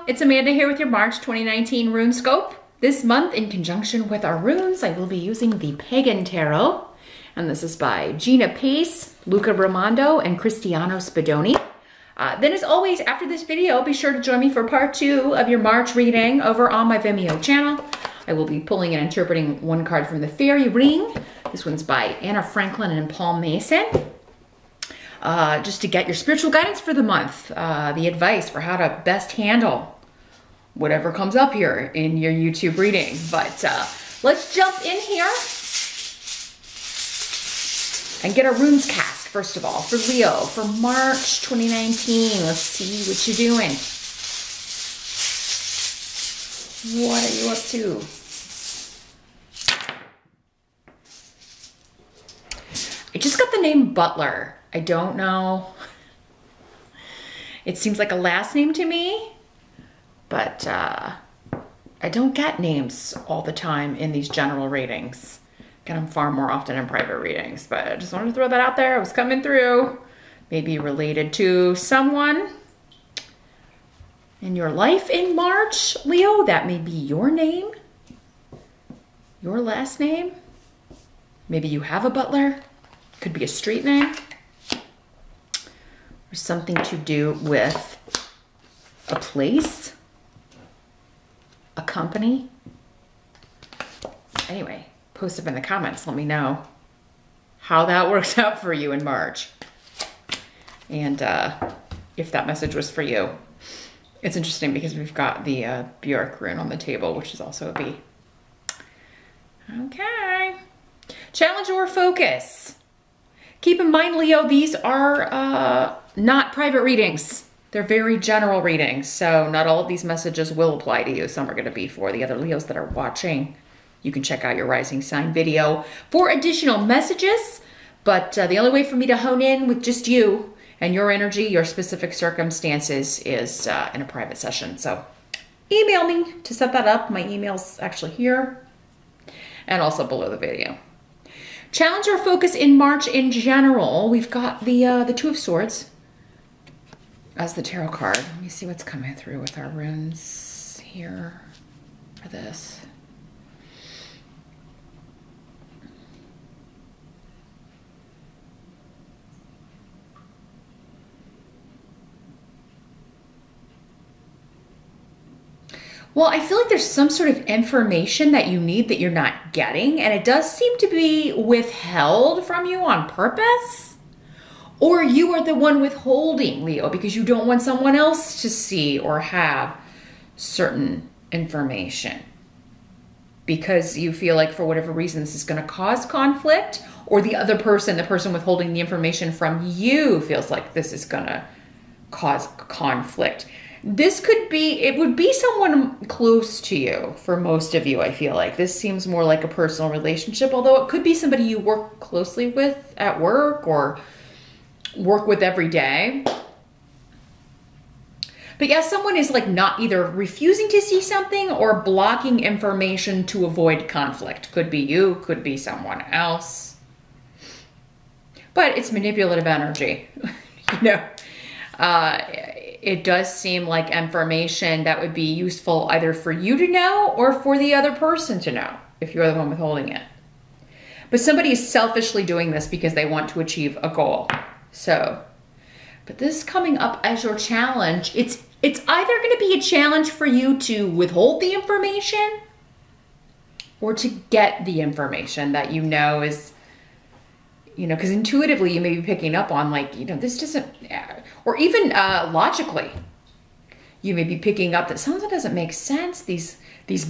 it's Amanda here with your March 2019 RuneScope. This month, in conjunction with our runes, I will be using the Pagan Tarot. And this is by Gina Pace, Luca Raimondo, and Cristiano Spadoni. Then as always, after this video, be sure to join me for part 2 of your March reading over on my Vimeo channel. I will be pulling and interpreting one card from the Fairy Ring. This one's by Anna Franklin and Paul Mason. Just to get your spiritual guidance for the month, the advice for how to best handle whatever comes up here in your YouTube reading. But let's jump in here and get our runes cast, first of all, for Leo, for March 2019. Let's see what you're doing. What are you up to? I just got the name Butler. I don't know. It seems like a last name to me, but I don't get names all the time in these general readings. Get them far more often in private readings, but I just wanted to throw that out there. I was coming through. Maybe related to someone in your life in March, Leo. That may be your name, your last name. Maybe you have a butler. Could be a street name. Or something to do with a place, a company. Anyway, post up in the comments. Let me know how that works out for you in March. And if that message was for you. It's interesting because we've got the Bjork rune on the table, which is also a B. Okay. Challenge or focus. Keep in mind, Leo, these are not private readings. They're very general readings, so not all of these messages will apply to you. Some are going to be for the other Leos that are watching. You can check out your rising sign video for additional messages, but the only way for me to hone in with just you and your energy, your specific circumstances, is in a private session. So email me to set that up. My email's actually here and also below the video. Challenge or focus in March in general. We've got the Two of Swords as the tarot card. Let me see what's coming through with our runes here for this. Well, I feel like there's some sort of information that you need that you're not getting, and it does seem to be withheld from you on purpose. Or you are the one withholding, Leo, because you don't want someone else to see or have certain information. Because you feel like for whatever reason this is going to cause conflict, or the other person, the person withholding the information from you, feels like this is going to cause conflict. This could be, it would be someone close to you for most of you, I feel like. This seems more like a personal relationship, although it could be somebody you work closely with at work or work with every day. But yeah, someone is like not either refusing to see something or blocking information to avoid conflict. Could be you, could be someone else. But it's manipulative energy, you know. It does seem like information that would be useful either for you to know or for the other person to know, if you're the one withholding it. But somebody is selfishly doing this because they want to achieve a goal. So, but this coming up as your challenge, it's either going to be a challenge for you to withhold the information or to get the information that you know is, you know, because intuitively you may be picking up on like, you know, this doesn't, or even logically, you may be picking up that something doesn't make sense. These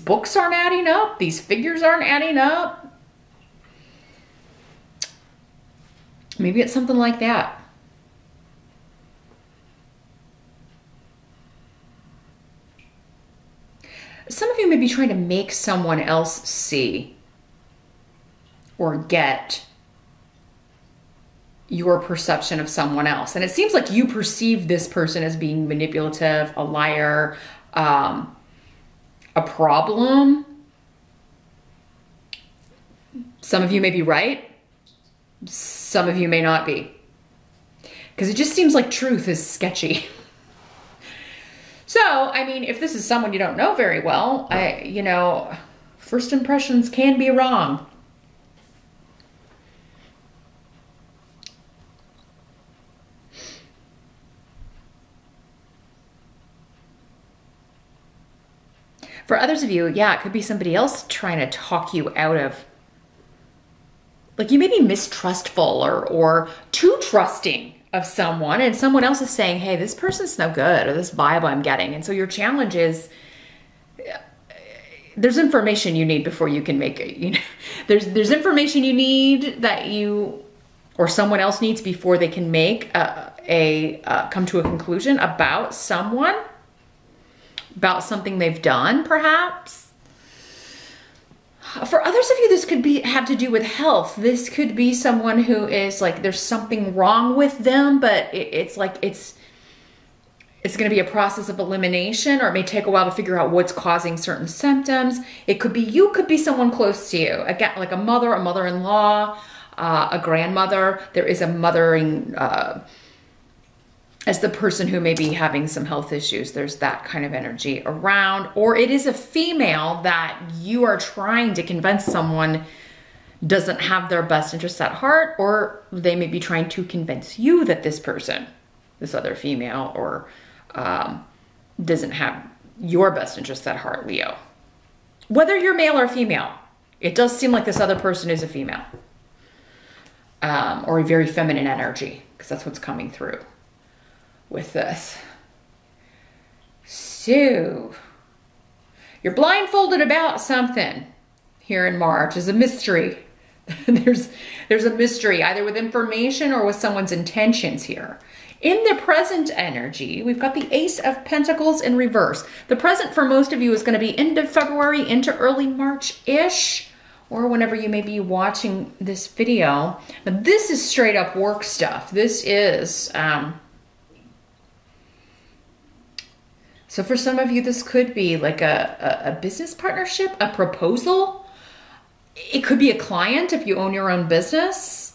books aren't adding up. These figures aren't adding up. Maybe it's something like that. Some of you may be trying to make someone else see or get your perception of someone else. And it seems like you perceive this person as being manipulative, a liar, a problem. Some of you may be right. Some of you may not be. Because it just seems like truth is sketchy. So, I mean, if this is someone you don't know very well, you know, first impressions can be wrong. For others of you, yeah, it could be somebody else trying to talk you out of, like you may be mistrustful or too trusting of someone, and someone else is saying, hey, this person's no good, or this vibe I'm getting. And so your challenge is, there's information you need before you can make it. You know, there's information you need that you or someone else needs before they can make come to a conclusion about someone, about something they've done, perhaps. For others of you, this could have to do with health. This could be someone who is like, there's something wrong with them, but it's like, it's going to be a process of elimination, or it may take a while to figure out what's causing certain symptoms. It could be you, could be someone close to you. Again, like a mother, a mother-in-law, a grandmother. There is a mothering, as the person who may be having some health issues. There's that kind of energy around. Or it is a female that you are trying to convince someone doesn't have their best interests at heart, or they may be trying to convince you that this person, this other female, or doesn't have your best interests at heart, Leo. Whether you're male or female, it does seem like this other person is a female, or a very feminine energy, because that's what's coming through with this. So you're blindfolded about something here in March. Is a mystery. there's a mystery either with information or with someone's intentions here. In the present energy, we've got the Ace of Pentacles in reverse. The present for most of you is going to be end of February into early March-ish, or whenever you may be watching this video. Now, this is straight up work stuff. This is, so for some of you, this could be like a business partnership, a proposal. It could be a client if you own your own business.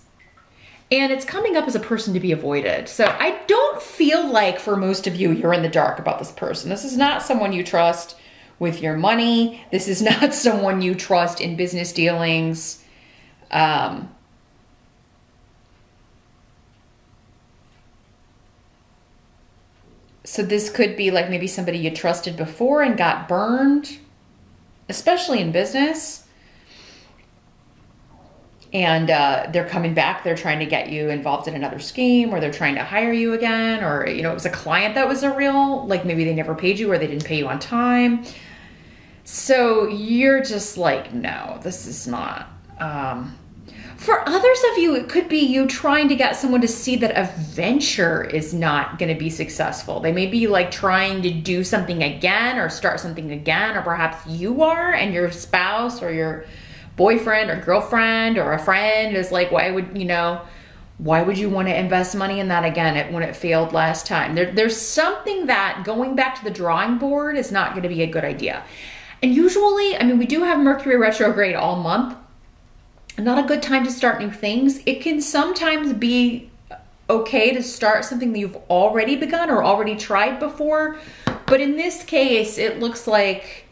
And it's coming up as a person to be avoided. So I don't feel like for most of you, you're in the dark about this person. This is not someone you trust with your money. This is not someone you trust in business dealings. So this could be like maybe somebody you trusted before and got burned, especially in business. And they're coming back, they're trying to get you involved in another scheme, or they're trying to hire you again, or, you know, it was a client that was a real, like maybe they never paid you or they didn't pay you on time. So you're just like, no, this is not. For others of you, it could be you trying to get someone to see that a venture is not going to be successful. They may be like trying to do something again or start something again, or perhaps you are and your spouse or your boyfriend or girlfriend or a friend is like, why would you want to invest money in that again when it failed last time? There's something that going back to the drawing board is not going to be a good idea. And usually, I mean, we do have Mercury retrograde all month. Not a good time to start new things. It can sometimes be okay to start something that you've already begun or already tried before. But in this case, it looks like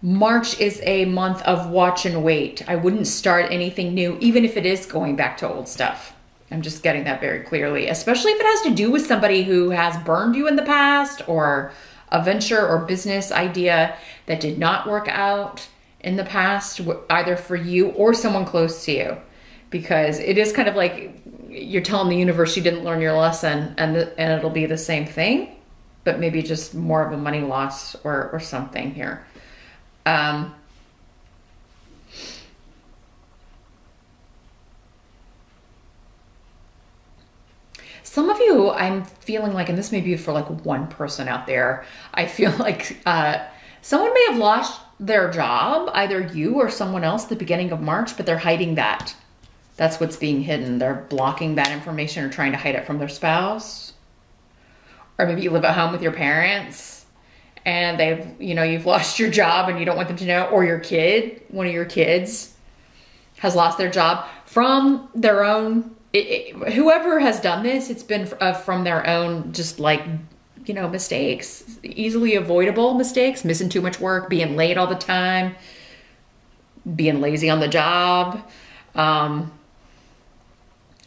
March is a month of watch and wait. I wouldn't start anything new, even if it is going back to old stuff. I'm just getting that very clearly, especially if it has to do with somebody who has burned you in the past, or a venture or business idea that did not work out in the past, either for you or someone close to you. Because it is kind of like you're telling the universe you didn't learn your lesson, and it'll be the same thing, but maybe just more of a money loss or something here. Some of you, I'm feeling like, and this may be for like one person out there, I feel like someone may have lost their job, either you or someone else at the beginning of March, but they're hiding that. That's what's being hidden. They're blocking that information or trying to hide it from their spouse. Or maybe you live at home with your parents and you've lost your job and you don't want them to know, or your kid, one of your kids has lost their job from their own, whoever has done this, it's been from their own just like you know, mistakes, easily avoidable mistakes, missing too much work, being late all the time, being lazy on the job.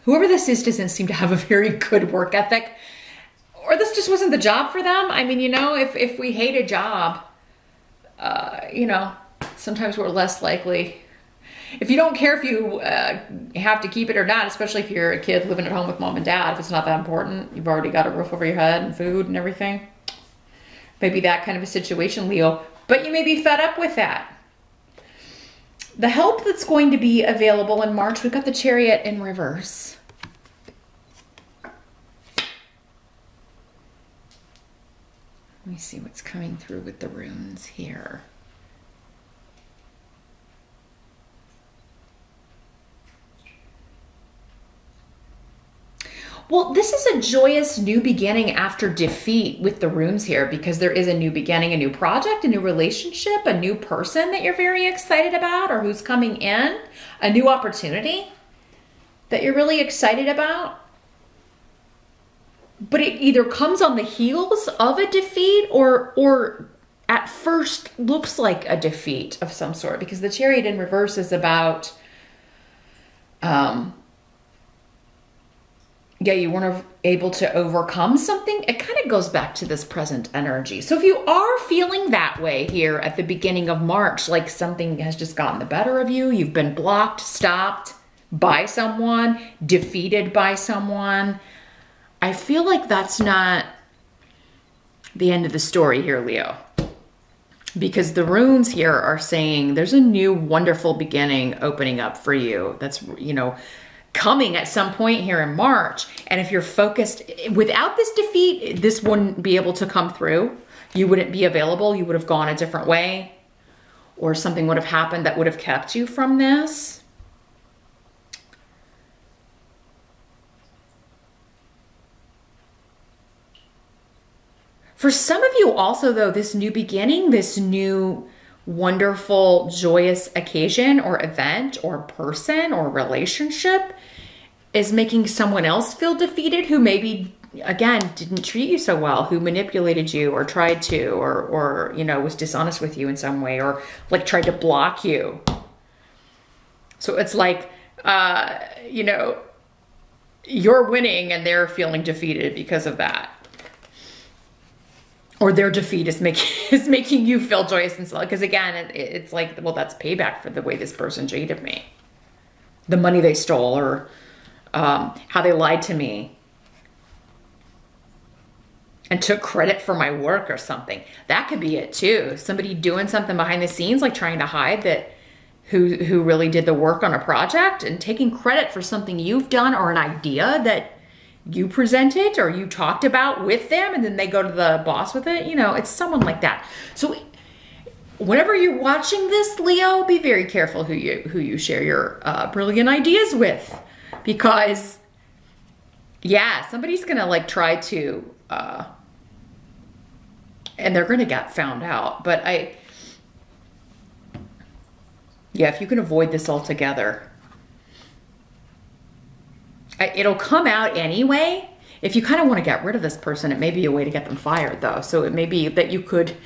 Whoever this is doesn't seem to have a very good work ethic, or this just wasn't the job for them. I mean, you know, if we hate a job, you know, sometimes we're less likely. If you don't care if you have to keep it or not, especially if you're a kid living at home with mom and dad, if it's not that important, you've already got a roof over your head and food and everything. Maybe that kind of a situation, Leo. But you may be fed up with that. The help that's going to be available in March, we've got the Chariot in reverse. Let me see what's coming through with the runes here. Well, this is a joyous new beginning after defeat with the runes here, because there is a new beginning, a new project, a new relationship, a new person that you're very excited about or who's coming in, a new opportunity that you're really excited about. But it either comes on the heels of a defeat or at first looks like a defeat of some sort, because the Chariot in reverse is about yeah, you weren't able to overcome something. It kind of goes back to this present energy. So if you are feeling that way here at the beginning of March, like something has just gotten the better of you, you've been blocked, stopped by someone, defeated by someone, I feel like that's not the end of the story here, Leo. Because the runes here are saying there's a new wonderful beginning opening up for you. That's, you know, coming at some point here in March. And if you're focused, without this defeat, this wouldn't be able to come through. You wouldn't be available. You would have gone a different way, or something would have happened that would have kept you from this. For some of you also, though, this new beginning, this new wonderful, joyous occasion or event or person or relationship is making someone else feel defeated who maybe, again, didn't treat you so well, who manipulated you or tried to, or you know, was dishonest with you in some way, or like tried to block you. So it's like, you know, you're winning and they're feeling defeated because of that. Or their defeat is making you feel joyous and so, because again, it's like, well, that's payback for the way this person cheated me, the money they stole, or how they lied to me and took credit for my work or something. That could be it too. Somebody doing something behind the scenes, like trying to hide that who really did the work on a project and taking credit for something you've done or an idea that you presented or you talked about with them, and then they go to the boss with it. You know, it's someone like that. So whenever you're watching this, Leo, be very careful who you share your brilliant ideas with, because yeah, somebody's gonna like try to and they're gonna get found out. But yeah, if you can avoid this altogether, it'll come out anyway. If you kind of want to get rid of this person, it may be a way to get them fired, though. So it may be that you could,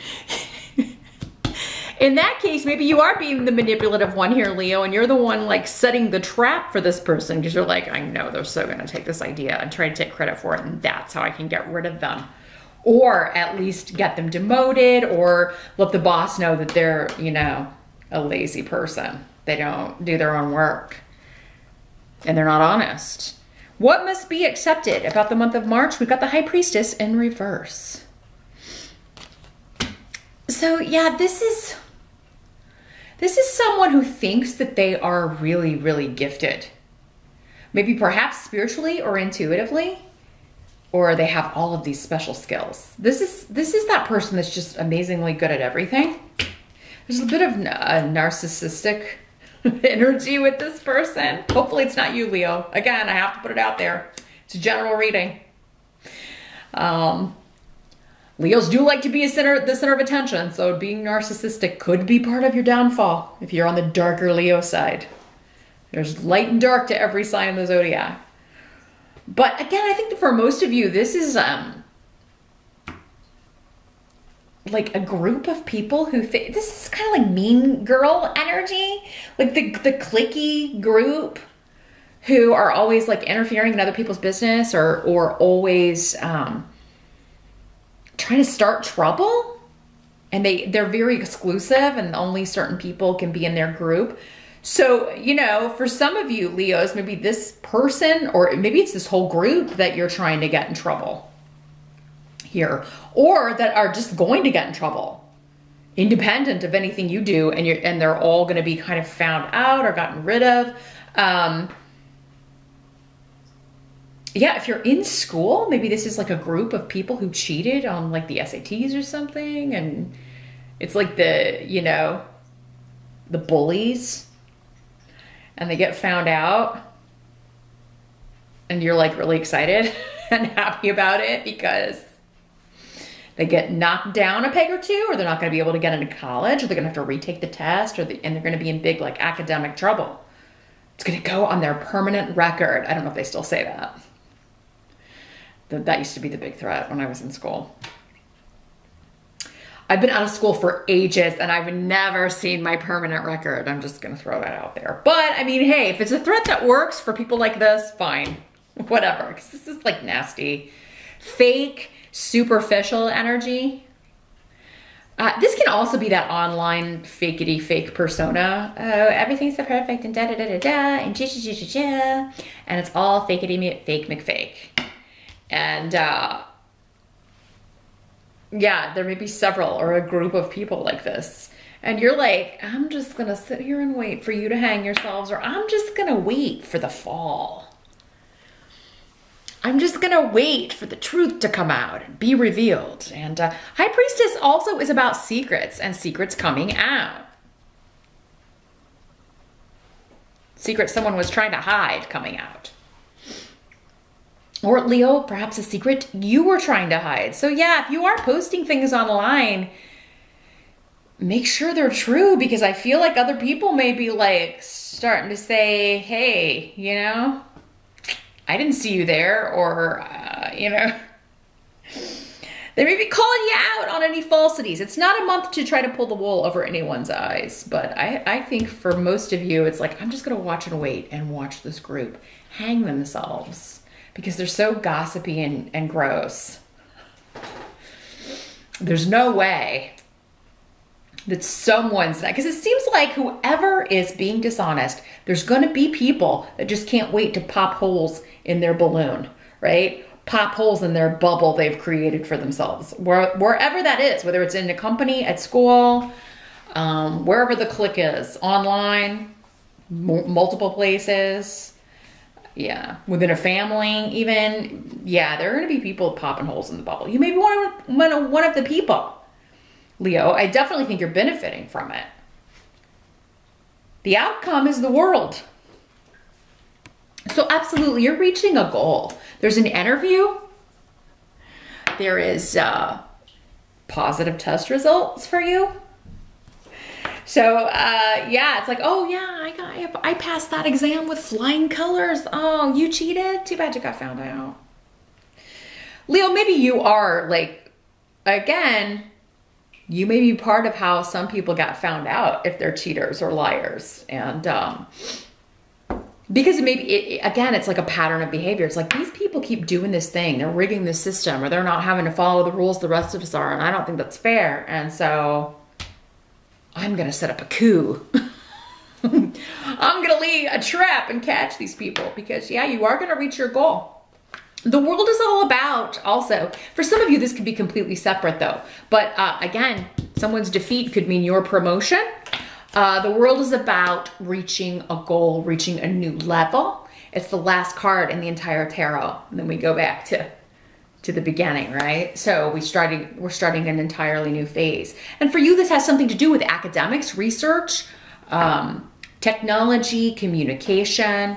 in that case, maybe you are being the manipulative one here, Leo, and you're the one like setting the trap for this person, because you're like, I know they're so going to take this idea and try to take credit for it, and that's how I can get rid of them. Or at least get them demoted, or let the boss know that they're, you know, a lazy person. They don't do their own work and they're not honest. What must be accepted about the month of March? We've got the High Priestess in reverse. So yeah, this is someone who thinks that they are really, really gifted. Maybe perhaps spiritually or intuitively, or they have all of these special skills. This is that person that's just amazingly good at everything. There's a bit of a narcissistic energy with this person. Hopefully it's not you, Leo. Again, I have to put it out there. It's a general reading. Leos do like to be the center of attention, so being narcissistic could be part of your downfall if you're on the darker Leo side. There's light and dark to every sign of the zodiac. But again, I think that for most of you, this is like a group of people who think this is kind of like mean girl energy, like the cliquey group who are always like interfering in other people's business or always trying to start trouble, and they're very exclusive and only certain people can be in their group. So, you know, for some of you Leos, maybe this person or maybe it's this whole group that you're trying to get in trouble here, or that are just going to get in trouble independent of anything you do, and they're all going to be kind of found out or gotten rid of. Yeah, if you're in school, maybe this is like a group of people who cheated on like the SATs or something, and it's like the, you know, the bullies, and they get found out, and you're like really excited and happy about it because they get knocked down a peg or two, or they're not going to be able to get into college, or they're going to have to retake the test, and they're going to be in big like academic trouble. It's going to go on their permanent record. I don't know if they still say that. That used to be the big threat when I was in school. I've been out of school for ages and I've never seen my permanent record. I'm just going to throw that out there. But I mean, hey, if it's a threat that works for people like this, fine, whatever. Because this is like nasty, fake, superficial energy. This can also be that online fakety fake persona. Oh, everything's so perfect and da da da da da and cha cha cha cha cha, and it's all fakety fake McFake. And yeah, there may be several or a group of people like this. And you're like, I'm just gonna sit here and wait for you to hang yourselves, or I'm just gonna wait for the fall. I'm just gonna wait for the truth to come out and be revealed. And High Priestess also is about secrets and secrets coming out. Secrets someone was trying to hide coming out. Or Leo, perhaps a secret you were trying to hide. So yeah, if you are posting things online, make sure they're true, because I feel like other people may be like starting to say, hey, you know, I didn't see you there, or, you know, they may be calling you out on any falsities. It's not a month to try to pull the wool over anyone's eyes, but I think for most of you, it's like, I'm just going to watch and wait and watch this group hang themselves because they're so gossipy and gross. There's no way that someone's, because it seems like whoever is being dishonest, there's going to be people that just can't wait to pop holes in their balloon, right? Pop holes in their bubble they've created for themselves, wherever that is, whether it's in a company, at school, wherever the clique is, online, multiple places, yeah, within a family even. Yeah, there are going to be people popping holes in the bubble. You may be one of the people, Leo. I definitely think you're benefiting from it. The outcome is the world. So absolutely, you're reaching a goal. There's an interview. There is positive test results for you. So yeah, it's like, oh yeah, I passed that exam with flying colors. Oh, you cheated? Too bad you got found out. Leo, maybe you are like, again, you may be part of how some people got found out if they're cheaters or liars. And because maybe, again, it's like a pattern of behavior. It's like these people keep doing this thing. They're rigging the system, or they're not having to follow the rules the rest of us are. And I don't think that's fair. And so I'm going to set up a coup. I'm going to lead a trap and catch these people, because yeah, you are going to reach your goal. The world is all about, also, for some of you, this could be completely separate though. But again, someone's defeat could mean your promotion. The world is about reaching a goal, reaching a new level. It's the last card in the entire tarot. And then we go back to the beginning, right? So we're starting an entirely new phase. And for you, this has something to do with academics, research, technology, communication.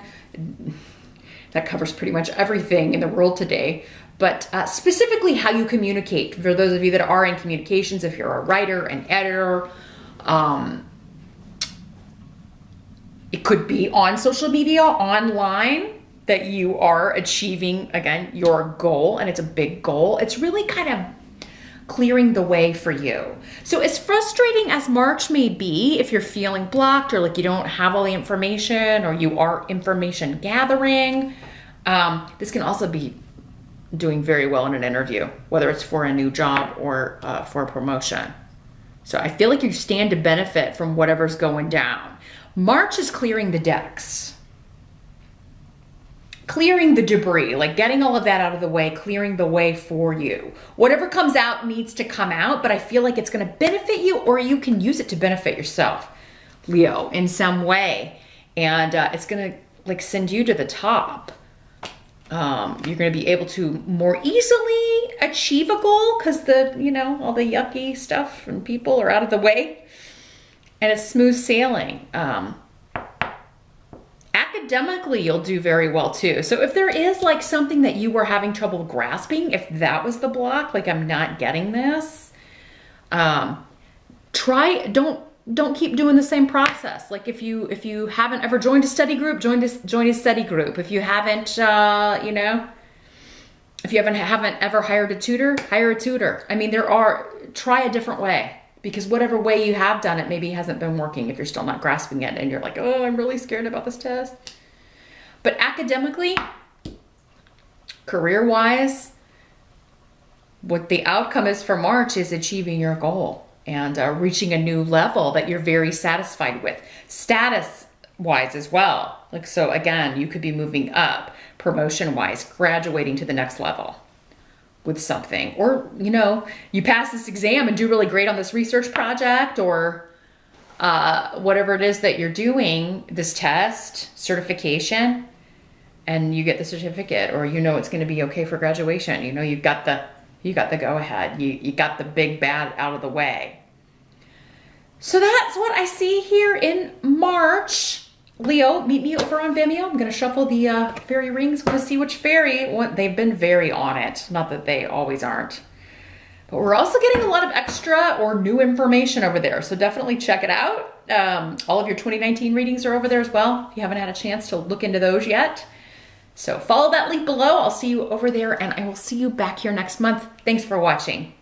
That covers pretty much everything in the world today. But specifically how you communicate. For those of you that are in communications, if you're a writer, an editor, it could be on social media, online, that you are achieving, again, your goal, and it's a big goal. It's really kind of clearing the way for you. So as frustrating as March may be, if you're feeling blocked or like you don't have all the information or you are information gathering, this can also be doing very well in an interview, whether it's for a new job or for a promotion. So I feel like you stand to benefit from whatever's going down. March is clearing the decks. Clearing the debris, like getting all of that out of the way, clearing the way for you. Whatever comes out needs to come out, but I feel like it's going to benefit you, or you can use it to benefit yourself, Leo, in some way. And it's going to like send you to the top. You're going to be able to more easily achieve a goal because all the yucky stuff and people are out of the way, and it's smooth sailing. Academically, you'll do very well too. So if there is like something that you were having trouble grasping, if that was the block, like I'm not getting this, don't keep doing the same process. Like if you haven't ever joined a study group, join a study group. If you haven't, if you haven't ever hired a tutor, hire a tutor. I mean, try a different way, because whatever way you have done it maybe hasn't been working if you're still not grasping it and you're like, oh, I'm really scared about this test. But academically, career-wise, what the outcome is for March is achieving your goal and reaching a new level that you're very satisfied with. Status-wise as well. Like, so again, you could be moving up, promotion-wise, graduating to the next level with something. Or, you pass this exam and do really great on this research project, or whatever it is that you're doing, this test, certification, and you get the certificate, or it's going to be okay for graduation. You got the go ahead. You got the big bad out of the way. So that's what I see here in March. Leo, meet me over on Vimeo. I'm going to shuffle the fairy rings. I'm going to see which fairy. They've been very on it. Not that they always aren't. But we're also getting a lot of extra or new information over there. So definitely check it out. All of your 2019 readings are over there as well, if you haven't had a chance to look into those yet. So follow that link below. I'll see you over there, and I will see you back here next month. Thanks for watching.